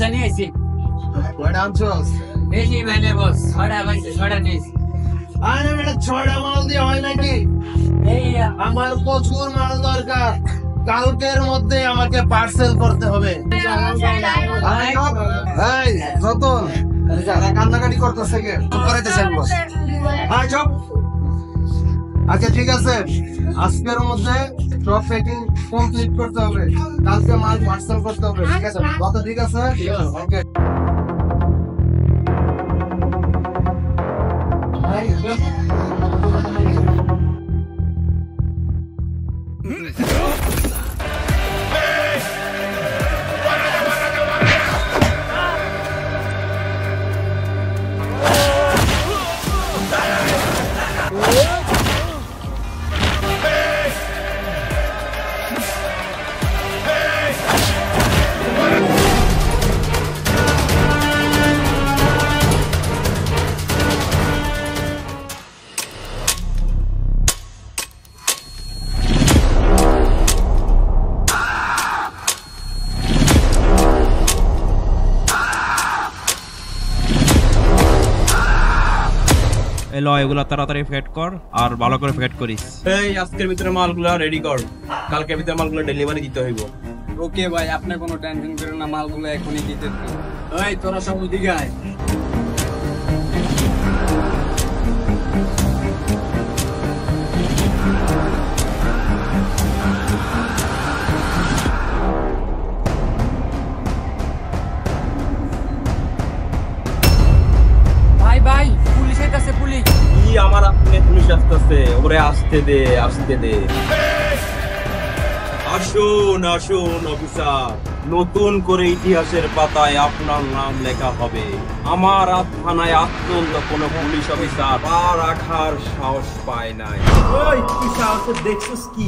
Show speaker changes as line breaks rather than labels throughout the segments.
বাচ্চা নিয়ে আইছি।
কয়টা আনছস?
বেশি মানে বস, 6টা বাজছে, 6টা নিয়েছি।
আরে বেটা 6টা মাল দিয়ে হয় নাকি?
এই
আমার প্রচুর মাল দরকার, কালকের মধ্যে আমাকে পার্সেল করতে হবে। এই রতন, যারা কান্নাকাটি করতেছে কে করাইতেছেন বস? হ্যাঁ চুপ। আচ্ছা ঠিক আছে, আজকের মধ্যে সব প্যাকিং কমপ্লিট করতে হবে, কালকে মাল পার্সেল করতে হবে। ঠিক আছে কত? ঠিক আছে ওকে।
এলো এগুলা তাড়াতাড়ি ফেট কর আর ভালো করে ফেট করিস।
এই আজকের ভিতরে মালগুলা রেডি কর, কালকের ভিতরে মালগুলো ডেলিভারি দিতে হইব।
ওকে ভাই, আপনি কোনো টেনশন করেন না, মালগুলো এখনই দিতে। এই তোরা সব ওদিকে আয়। ভাই ভাই, পুলিশ আইতাছে, পুলিশ।
কি আমার আপনি পুলিশ আসতেছে? ওরে আসতে দে, আসতে দে। আসুন আসুন অফিসার, নতুন করে ইতিহাসের পাতায় আপনার নাম লেখা হবে। আমার থানায় আত্মন্ত কোনো পুলিশ অফিসার পা রাখার সাহস পায় নাই।
ওই কি সাহস দেখছিস? কি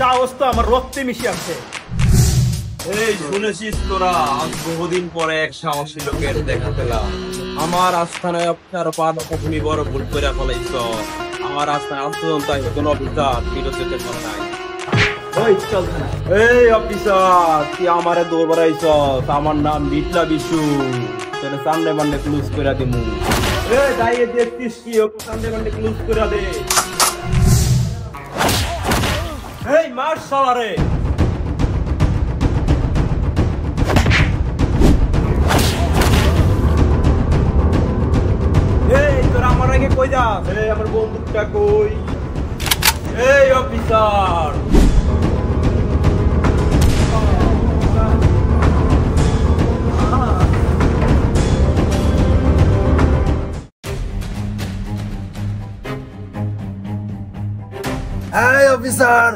সাহস তো আমার রক্তে মিশে আছে।
এই শুনেছিস তোরা, আজ বহুদিন পরে এক সাহসী লোকের দেখা পেলাম। আমার আস্থানায় অফিসার পা রাখা তুমি বড় ভুল করে ফেলাইছ। আমার আস্থায় আত্মন্ত কোন অফিসার বিরোধী কথা নাই।
ওই চল না।
এই অফিসার, তুই আমারে দৌড় বাড়াইছ। আমার নাম বিটলা বিশু, তোরে সামনে বান্ডে ক্লোজ করে দিমু। এই দাঁড়িয়ে দেখছিস কি? ওকে সামনে বান্ডে ক্লোজ করে দে।
এই মার শালারে।
এই তোরা আমার আগে কই যাস? এই আমার বন্দুকটা কই? এই অফিসার,
এই অফিসার,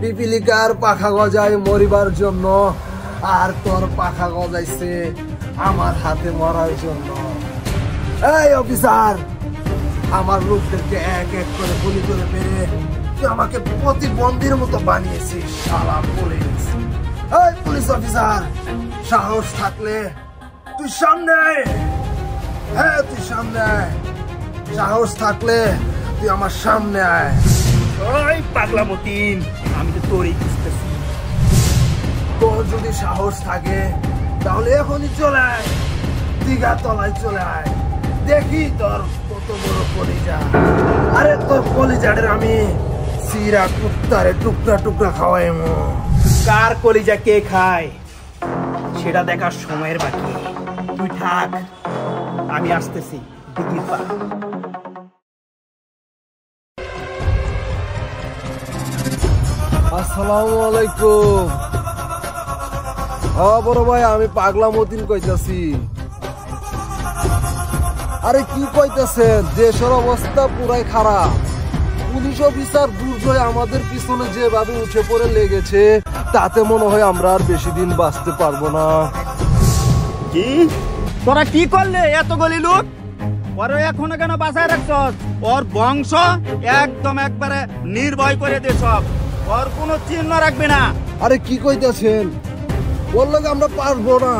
পিপিলিকার পাখা গজায় মরিবার জন্য, আর তোর পাখা গজাইছে আমার হাতে মরার জন্য। এই অফিসার, আমার লোকদেরকে এক এক করে গুলি করে মেরে তুই আমাকে প্রতিবন্ধীর মতো বানিয়েছিস শালা পুলিশ। এই পুলিশ অফিসার, সাহস থাকলে তুই সামনে আয়। হ্যাঁ তুই সামনে আয়, সাহস থাকলে তুই আমার সামনে আয়।
ওই পাগলা মতিন, আমি তো তোরই খুঁজতেছি।
তোর যদি সাহস থাকে তাহলে এখনই চলে আয়, দিঘা তলায় চলে আয়, দেখি তোর কত বড় কলিজা। আরে তোর কলিজাদের আমি সিরা কুত্তারে টুকরা টুকরা খাওয়াই।
কার কলিজা কে খায় সেটা দেখার সময়ের বাকি। তুই থাক, আমি আসতেছি। দিঘির পা।
আসসালামু আলাইকুম। বড় ভাই, আমি পাগলা মতিন কইতাছি। আরে কি কইতেছেন? দেশের অবস্থা পুরাই খারাপ। পুলিশ অফিসার দুর্জয় আমাদের পিছনে যেভাবে উঠে পড়ে লেগেছে, তাতে মনে হয় আমরা আর বেশি দিন বাঁচতে পারবো না।
কি তোরা কি করলে? এত গলি লোক ওর এখনো কেন বাঁচায় রাখছস? ওর বংশ একদম একবারে নির্ভয় করে দে সব। ওর কোনো চিহ্ন রাখবে না।
আরে কি কইতেছেন? বললো আমরা পারবো না।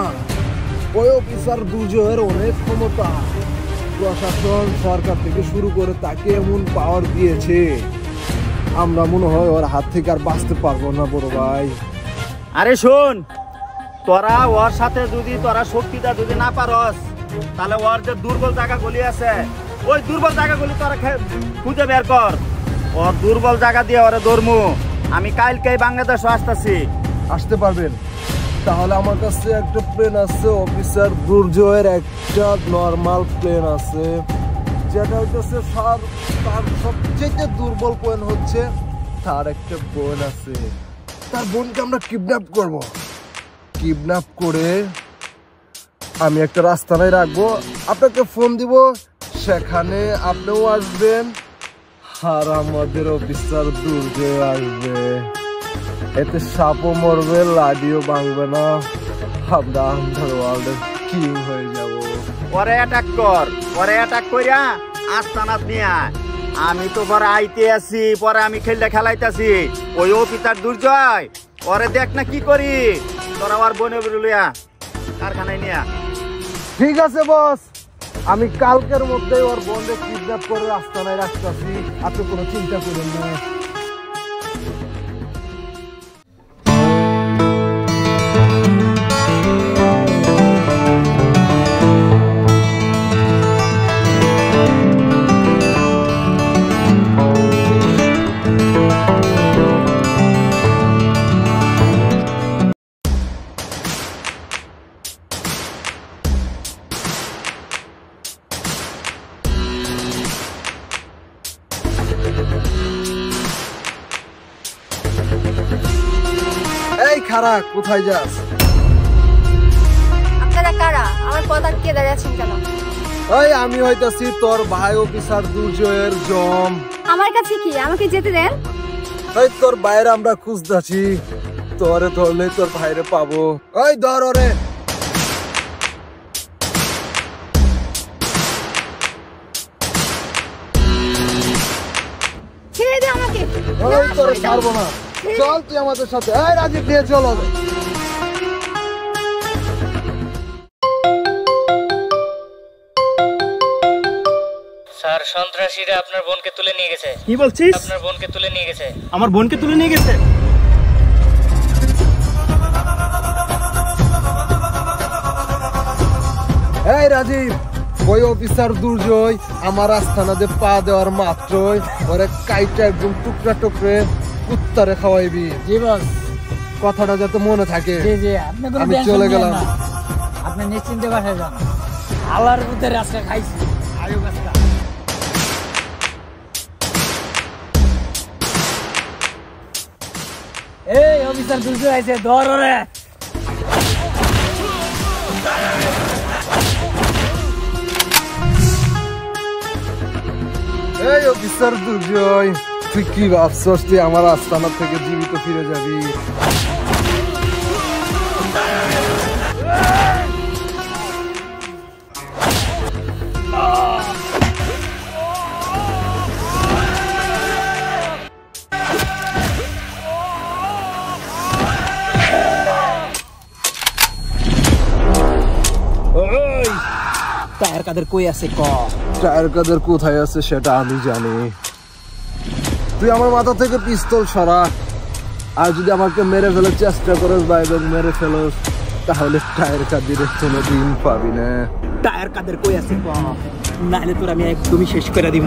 ওই অফিসার দুর্জয়ের অনেক ক্ষমতা, প্রশাসন সরকার থেকে শুরু করে তাকে এমন পাওয়ার দিয়েছে, আমরা মনে হয় ওর হাত থেকে আর বাঁচতে পারবো না বড় ভাই।
আরে শোন, তোরা ওর সাথে যদি তোরা শক্তিটা যদি না পারস, তাহলে ওর যে দুর্বল জায়গাগুলি আছে ওই দুর্বল জায়গাগুলি তোরা খুঁজে বের কর। ওর দুর্বল জায়গা দিয়ে ওরা ধরমু। আমি কালকেই বাংলাদেশে আসতেছি।
আসতে পারবেন? তাহলে আমার কাছে একটা প্লেন আছে অফিসার দুর্জয়ের, একটা নর্মাল প্লেন আছে, যেটা হচ্ছে তার সবচেয়ে দুর্বল পয়েন্ট হচ্ছে তার একটা বোন আছে। তার বোনকে আমরা কিডন্যাপ করব। কিডন্যাপ করে আমি একটা রাস্তায় রাখবো, আপনাকে ফোন দিব, সেখানে আপনিও আসবেন আর আমাদের অফিসার দুর্জয় আসবে। এতে সাপও মরবে, লাডিও ভাঙবে না, আমরা আন্ডারওয়ার্ল্ডের কিং হয়ে যাব।
পরে অ্যাটাক কর, পরে অ্যাটাক করিয়া আস্তানাত নিয়া। আমি তো পরে আইতে আছি, পরে আমি খেলাইতেছি। ওই অফিসার দুর্জয় পরে দেখ না কি করি, তোরা আর বনে বেরুলিয়া কারখানায় নিয়া।
ঠিক আছে বস, আমি কালকের মধ্যেই ওর বোনকে কিডন্যাপ করে আস্তানায় রাখতেছি, আপনি কোনো চিন্তা করেন না। এই খারা, কোথায় যাস?
আপনারা কারা? আমার পথ আটকে দাঁড়িয়ে আছেন কেন?
ওই আমি হইতাছি তোর ভাই অফিসার দুর্জয়ের জম।
আমার কাছে কি? আমাকে যেতে দেন।
ওই তোর বাইরে আমরা খুঁজতেছি, তোরে ধরলে তোর ভাইরে পাবো। ওই ধর ওরে।
ছেড়ে দে আমাকে।
ওই তোরে ছাড়বো না, চল তুই আমাদের সাথে। এই রাজীব, নিয়ে চল ওরে।
স্যার, সন্ত্রাসীরা আপনার বোনকে তুলে নিয়ে গেছে।
কি বলছিস?
আপনার বোনকে তুলে নিয়ে গেছে।
আমার বোনকে তুলে নিয়ে গেছে?
এই রাজীব, ওই অফিসার দুর্জয় আমার আস্তানাতে পা দেওয়ার মাত্রই ওরে কাইটা একদম টুকরা টুকরে কুত্তারে খাওয়াইবি।
জি বস।
কথাটা যাতে মনে থাকে।
জি জি, আপনি কোনো
আমি
টেনশন
চলে
নিয়েন
গেলাম।
না। আপনি নিশ্চিন্তে বাসায় যান। আল্লাহর বুদ্ধের আজকে খাইছি আয়ু গাছটা। এই অফিসার দুর্জয় আইছে, ধর ওরে।
এই অফিসার দুর্জয়, তুই কি ভাবছস তুই আমার আস্তানা থেকে জীবিত ফিরে যাবি?
টায়ার কাদের কই আছে ক?
টায়ার কাদের কোথায় আছে সেটা আমি জানি। তুই আমার মাথা থেকে পিস্তল সরা, আর যদি আমাকে মেরে ফেলার চেষ্টা করিস বা এবার মেরে ফেলোস, তাহলে টায়ার কাদের কোনোদিন পাবি না।
টায়ার কাদের কই আছে ক, নাহলে তোর আমি একদমই শেষ করে দিব।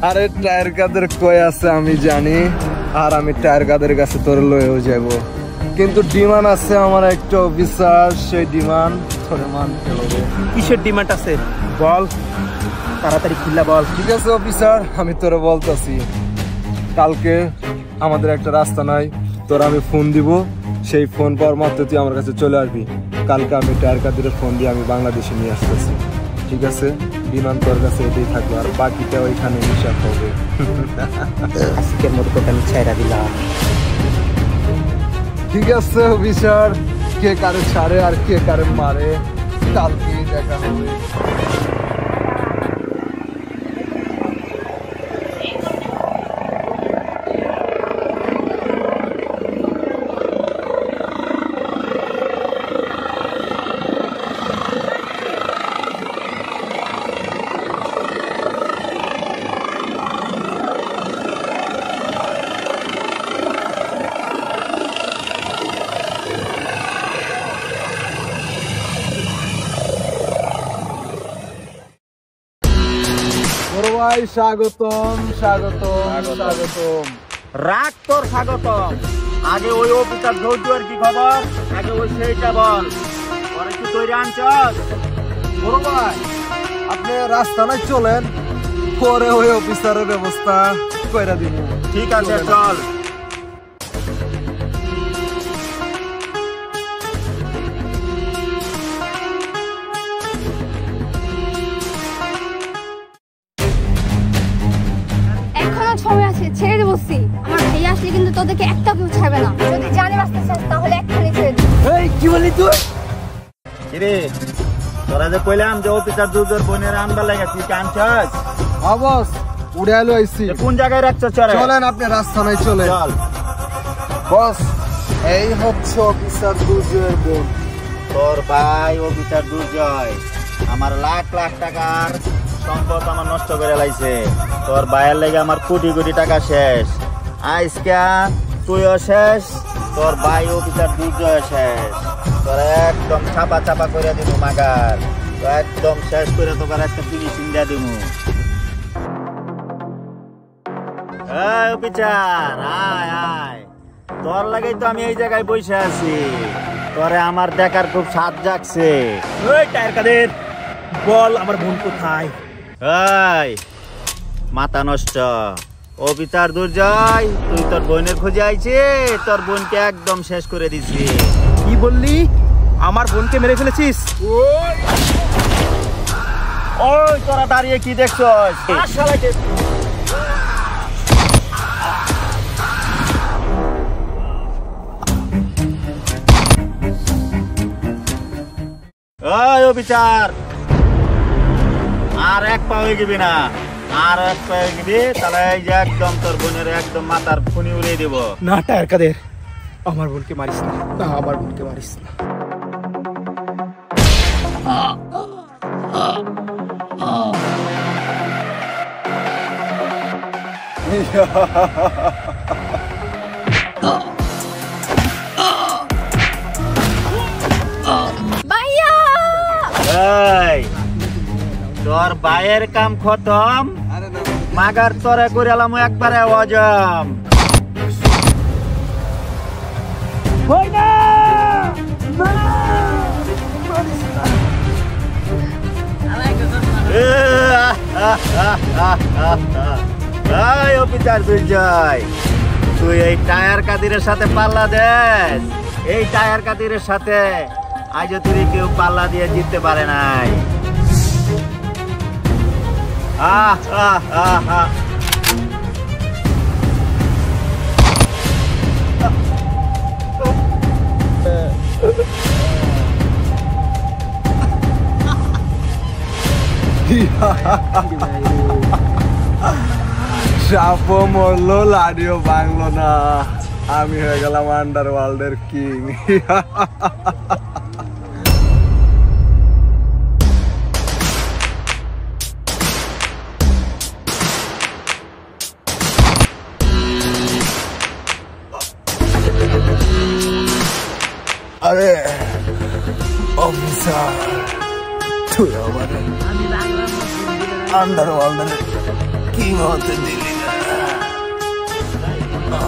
আরে টায়ার কাদের কই আছে আমি জানি, আর আমি টায়ার কাদের কাছে তোর লয়েও যাব, কিন্তু ডিমান্ড আছে আমার একটা অফিসার, সেই ডিমান্ড তোরে মানতে হবে।
কিসের ডিমান্ড আছে বল, তাড়াতাড়ি খুললা বল।
ঠিক আছে অফিসার, আমি তোরে বলতাছি, কালকে আমাদের একটা রাস্তা নাই, তোর আমি ফোন দিব, সেই ফোন পাওয়ার মাত্র তুই আমার কাছে চলে আসবি। কালকে আমি টায়ার কাদের ফোন দিয়ে আমি বাংলাদেশে নিয়ে আসতেছি, ঠিক আছে? বিমান তোর কাছে এটাই থাকবে, আর বাকিটা ওইখানে হিসাব হবে।
আজকের মতো তোকে আমি ছেড়া দিলাম।
ঠিক আছে অফিসার, কে কারে ছাড়ে আর কে কারে মারে কালকে দেখা হবে। ভাই স্বাগতম স্বাগতম স্বাগতম।
রাখ তোর স্বাগতম, আগে ওই অফিসার ধৈর্যের কি খবর, আগে ওই সেইটা বল। পরে কি তৈরি আনছস?
বড় ভাই আপনি রাস্তা নাই চলেন, পরে ওই অফিসারের ব্যবস্থা কইরা দিব।
ঠিক আছে চল।
এখনো সময় আছে, ছেড়ে দেবো। আমার ভাইয়া আসলে কিন্তু তোদেরকে একটা কেউ ছাড়বে না। যদি জানে বাঁচতে চাস তাহলে একখানি ছেড়ে দিবি।
এই কি বলি তুই?
কিরে তোরা যে কইলাম যে অফিসার দুজোর বোনের আনবার লাগে, তুই আনছস?
বস উড়ে আলো আইছি।
কোন জায়গায় রাখছস?
চলেন আপনি রাস্তা নাই চলেন।
চল।
বস এই হচ্ছে অফিসার দুজয়ের বোন।
তোর ভাই অফিসার দুর্জয় আমার লাখ লাখ টাকার সম্পদ আমার নষ্ট করে লাইছে। তোর ভাইয়ের লেগে আমার কোটি কোটি টাকা শেষ। আজকে তুইও শেষ, তোর ভাই অফিসার দুর্জয় শেষ। তোর একদম চাপা চাপা করে দিব মাগার, তো একদম শেষ করে তোর একটা ফিনিশিং দিয়ে দিব। এই অফিসার আয় আয়, তোর লাগেই তো আমি এই জায়গায় বসে আছি। তোরে আমার দেখার খুব স্বাদ জাগছে।
ওই টায়ার কাদের বল, আমার বোন কোথায়?
এই মাথা নষ্ট অফিসার দুর্জয়, তুই তোর বোনের খুঁজে আইছি, তোর বোনকে একদম শেষ করে দিছি।
কি বললি? আমার বোনকে মেরে ফেলেছিস?
ওই তোরা দাঁড়িয়ে কি দেখছস? ওই অফিসার আর এক পা হয়ে গেবি না, আর এক পা হয়ে গেবি তাহলে এই যে একদম তোর বোনের একদম মাথার খুনি উড়িয়ে দিব।
না টায়ার কাদের, আমার বোনকে মারিস না, না আমার বোনকে মারিস না।
ভাইয়া
এই তোর ভাইয়ের কাম খতম, মাগার তোরে করে এলাম একবারে হজম। অফিসার দুর্জয়, তুই এই টায়ার কাদিরের সাথে পাল্লা দেস? এই টায়ার কাদিরের সাথে আজ তুই কেউ পাল্লা দিয়ে জিততে পারে নাই।
সাপও মরলো, লাডিও ভাঙলো না, আমি হয়ে গেলাম আন্ডারওয়ার্ল্ডের কিং। আরে অফিসার, তুই আমার আন্ডারওয়ার্ল্ডের কিং হতে দিলি না।